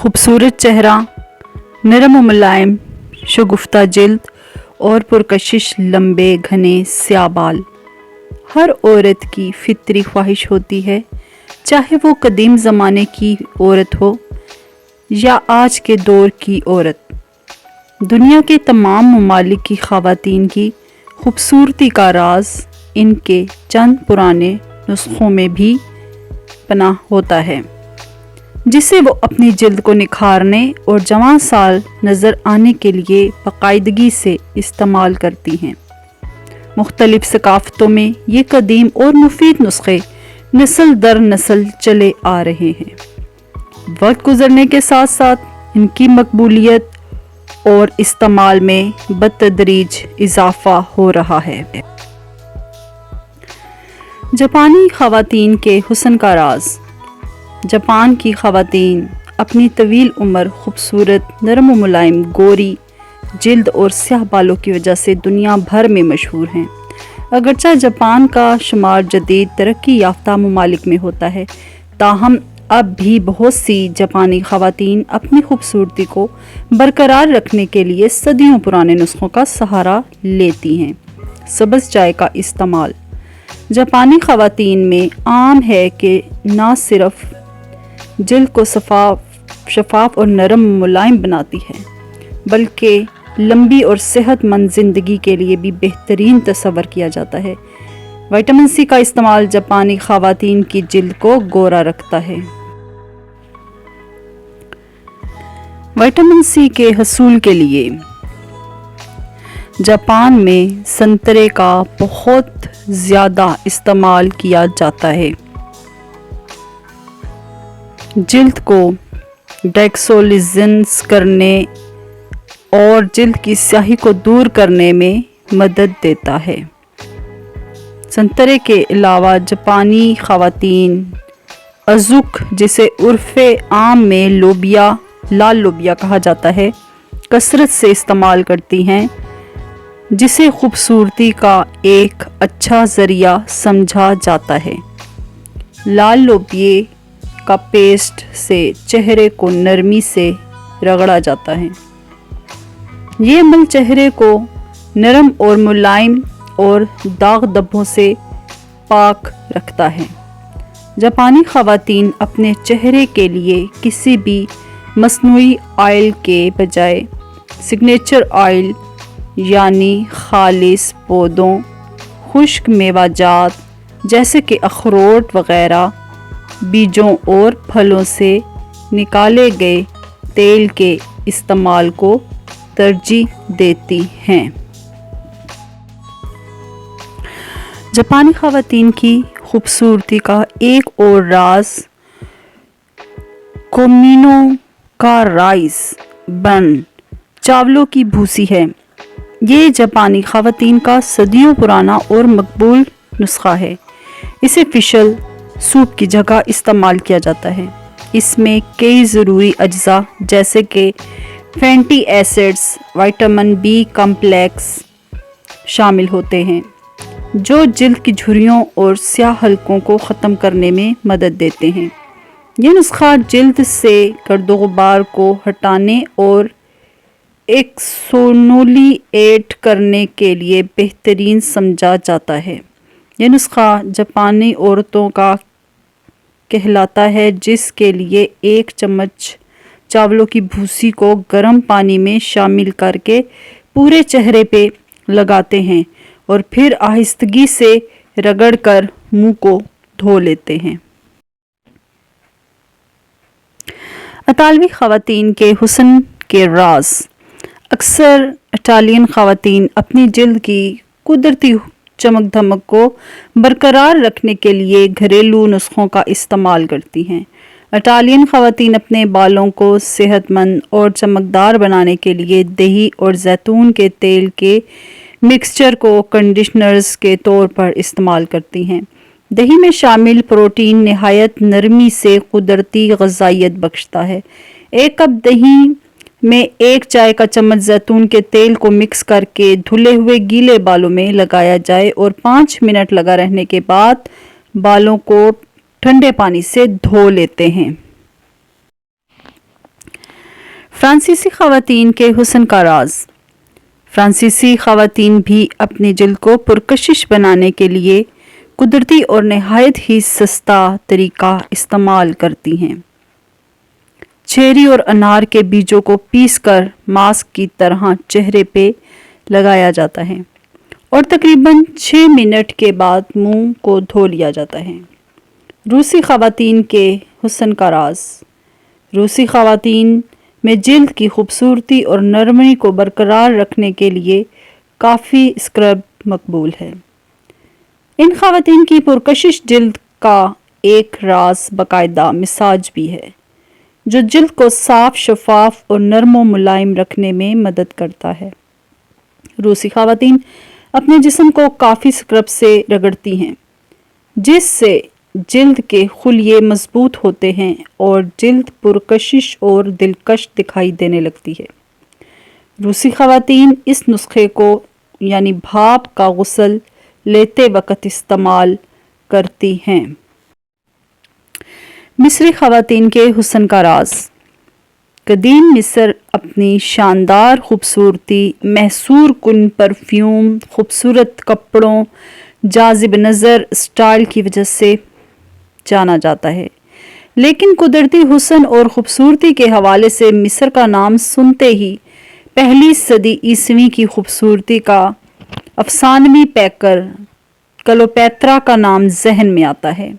खूबसूरत चेहरा, नरम और मुलायम शगुफ्ता जिल्द और पुरकशिश लंबे घने स्याह बाल हर औरत की फितरी ख्वाहिश होती है, चाहे वो कदीम ज़माने की औरत हो या आज के दौर की औरत। दुनिया के तमाम ममालिक की ख़वातीन की खूबसूरती का राज इनके चंद पुराने नुस्खों में भी पनाह होता है, जिसे वो अपनी जिल्द को निखारने और जवान साल नज़र आने के लिए बाकायदगी से इस्तेमाल करती हैं। मुख्तलिफ सकाफ़तों में ये कदीम और मुफीद नुस्खे नस्ल दर नस्ल चले आ रहे हैं। वक्त गुजरने के साथ साथ इनकी मकबूलियत और इस्तेमाल में बतदरीज इजाफा हो रहा है। जापानी ख़वातीन के हुस्न का राज। जापान की ख़वातीन अपनी तवील उम्र, खूबसूरत, नरम व मुलायम गोरी जिल्द और स्याह बालों की वजह से दुनिया भर में मशहूर हैं। अगरचे जापान का शुमार जदीद तरक्की याफ्ता ममालिक में होता है, ताहम अब भी बहुत सी जापानी ख़वातीन अपनी खूबसूरती को बरकरार रखने के लिए सदियों पुराने नुस्खों का सहारा लेती हैं। सब्ज़ चाय का इस्तेमाल जापानी ख़वातीन में आम है कि न सिर्फ जिल्द को शफाफ और नरम मुलायम बनाती है, बल्कि लंबी और सेहतमंद ज़िंदगी के लिए भी बेहतरीन तस्वर किया जाता है। विटामिन सी का इस्तेमाल जापानी ख़वातीन की जिल्द को गोरा रखता है। विटामिन सी के हसूल के लिए जापान में संतरे का बहुत ज़्यादा इस्तेमाल किया जाता है। जिल्द को डेक्सोलिजेंस करने और जिल्द की स्याही को दूर करने में मदद देता है। संतरे के अलावा जापानी ख़वातीन अज़ुक, जिसे उर्फ़े आम में लोबिया, लाल लोबिया कहा जाता है, कसरत से इस्तेमाल करती हैं, जिसे खूबसूरती का एक अच्छा ज़रिया समझा जाता है। लाल लोबिये का पेस्ट से चेहरे को नरमी से रगड़ा जाता है। ये अमल चेहरे को नरम और मुलायम और दाग धब्बों से पाक रखता है। जापानी ख़वातीन अपने चेहरे के लिए किसी भी मसनूई ऑयल के बजाय सिग्नेचर ऑयल यानी खालिस पौधों, खुश्क मेवाजात जैसे कि अखरोट वग़ैरह, बीजों और फलों से निकाले गए तेल के इस्तेमाल को तरजीह देती हैं। जापानी ख़वातीन की खूबसूरती का एक और राज कोमिनो का राइस बन चावलों की भूसी है। ये जापानी ख़वातीन का सदियों पुराना और मकबूल नुस्खा है। इसे फिशल सूप की जगह इस्तेमाल किया जाता है। इसमें कई ज़रूरी अज्जा जैसे कि fatty acids, vitamin B complex शामिल होते हैं, जो जिल्द की झुर्रियों और स्याह हलकों को ख़त्म करने में मदद देते हैं। यह नुस्खा जिल्द से गर्दो गुबार को हटाने और एक्सफोलिएट करने के लिए बेहतरीन समझा जाता है। यह नुस्खा जापानी औरतों का कहलाता है, जिसके लिए 1 चम्मच चावलों की भूसी को गर्म पानी में शामिल करके पूरे चेहरे पे लगाते हैं और फिर आहिस्तगी से रगड़कर मुंह को धो लेते हैं। इतालवी ख़वातीन के हुस्न के राज। अक्सर इटालियन ख़वातीन अपनी जिल्द की कुदरती चमक धमक को बरकरार रखने के लिए घरेलू नुस्खों का इस्तेमाल करती हैं। इटालियन ख़वातीन अपने बालों को सेहतमंद और चमकदार बनाने के लिए दही और जैतून के तेल के मिक्सचर को कंडीशनर्स के तौर पर इस्तेमाल करती हैं। दही में शामिल प्रोटीन नहायत नरमी से कुदरती ग़िज़ाइयत बख्शता है। 1 कप दही में 1 चाय का चम्मच जैतून के तेल को मिक्स करके धुले हुए गीले बालों में लगाया जाए और 5 मिनट लगा रहने के बाद बालों को ठंडे पानी से धो लेते हैं। فرانسیسی خواتین کے حسن کا راز۔ فرانسیسی خواتین بھی اپنی جلد کو پرکشش بنانے کے لیے قدرتی اور نہایت ہی سستا طریقہ استعمال کرتی ہیں۔ چیری اور انار کے بیجوں کو پیس کر ماسک کی طرح چہرے پہ لگایا جاتا ہے اور تقریباً 6 منٹ کے بعد منہ کو دھو لیا جاتا ہے۔ روسی خواتین کے حسن کا راز۔ روسی خواتین میں جلد کی خوبصورتی اور نرمی کو برقرار رکھنے کے لیے کافی اسکرب مقبول ہے۔ ان خواتین کی پرکشش جلد کا ایک راز باقاعدہ مساج بھی ہے، جو جلد کو صاف، شفاف اور نرم و ملائم رکھنے میں مدد کرتا ہے۔ روسی خواتین اپنے جسم کو کافی اسکرب سے رگڑتی ہیں، جس سے جلد کے خلیے مضبوط ہوتے ہیں اور جلد پرکشش اور دلکش دکھائی دینے لگتی ہے۔ روسی خواتین اس نسخے کو یعنی بھاپ کا غسل لیتے وقت استعمال کرتی ہیں۔ مصری خواتین کے حسن کا راز۔ قدیم مصر اپنی شاندار خوبصورتی، محصور کن پرفیوم، خوبصورت کپڑوں، جاذب نظر اسٹائل کی وجہ سے جانا جاتا ہے، لیکن قدرتی حسن اور خوبصورتی کے حوالے سے مصر کا نام سنتے ہی پہلی صدی عیسوی کی خوبصورتی کا افسانوی پیکر کلیوپیٹرا کا نام ذہن میں آتا ہے۔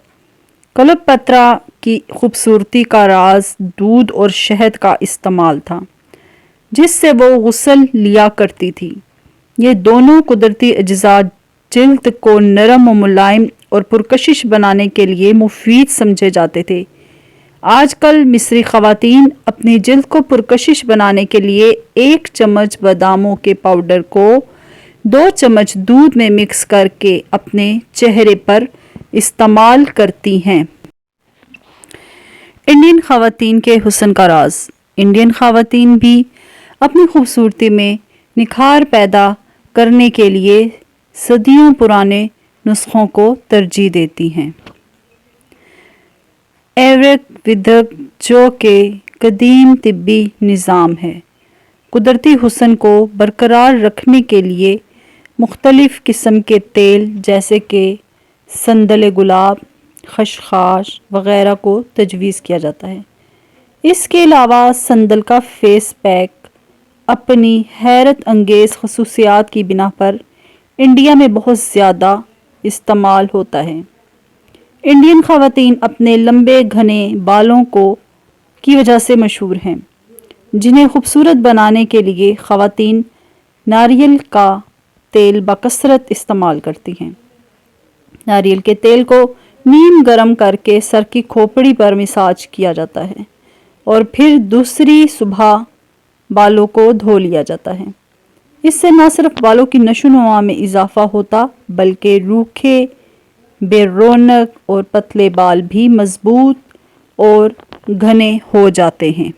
کلیوپیٹرا کی خوبصورتی کا راز دودھ اور شہد کا استعمال تھا، جس سے وہ غسل لیا کرتی تھی۔ یہ دونوں قدرتی اجزاء جلد کو نرم و ملائم اور پرکشش بنانے کے لیے مفید سمجھے جاتے تھے۔ آج کل مصری خواتین اپنی جلد کو پرکشش بنانے کے لیے 1 چمچ باداموں کے پاؤڈر کو 2 چمچ دودھ میں مکس کر کے اپنے چہرے پر استعمال کرتی ہیں۔ انڈین خواتین کے حسن کا راز۔ انڈین خواتین بھی اپنی خوبصورتی میں نکھار پیدا کرنے کے لیے صدیوں پرانے نسخوں کو ترجیح دیتی ہیں۔ آیورویدک جو کہ قدیم طبی نظام ہے، قدرتی حسن کو برقرار رکھنے کے لیے مختلف قسم کے تیل جیسے کہ سندل گلاب، خشخاش وغیرہ کو تجویز کیا جاتا ہے۔ اس کے علاوہ سندل کا فیس پیک اپنی حیرت انگیز خصوصیات کی بنا پر انڈیا میں بہت زیادہ استعمال ہوتا ہے۔ انڈین خواتین اپنے لمبے گھنے بالوں کی وجہ سے مشہور ہیں، جنہیں خوبصورت بنانے کے لیے خواتین ناریل کا تیل بکثرت استعمال کرتی ہیں۔ ناریل کے تیل کو نیم گرم کر کے سر کی کھوپڑی پر مساج کیا جاتا ہے اور پھر دوسری صبح بالوں کو دھو لیا جاتا ہے۔ اس سے نہ صرف بالوں کی نشو و نما میں اضافہ ہوتا بلکہ روکھے، بے رونق اور پتلے بال بھی مضبوط اور گھنے ہو جاتے ہیں۔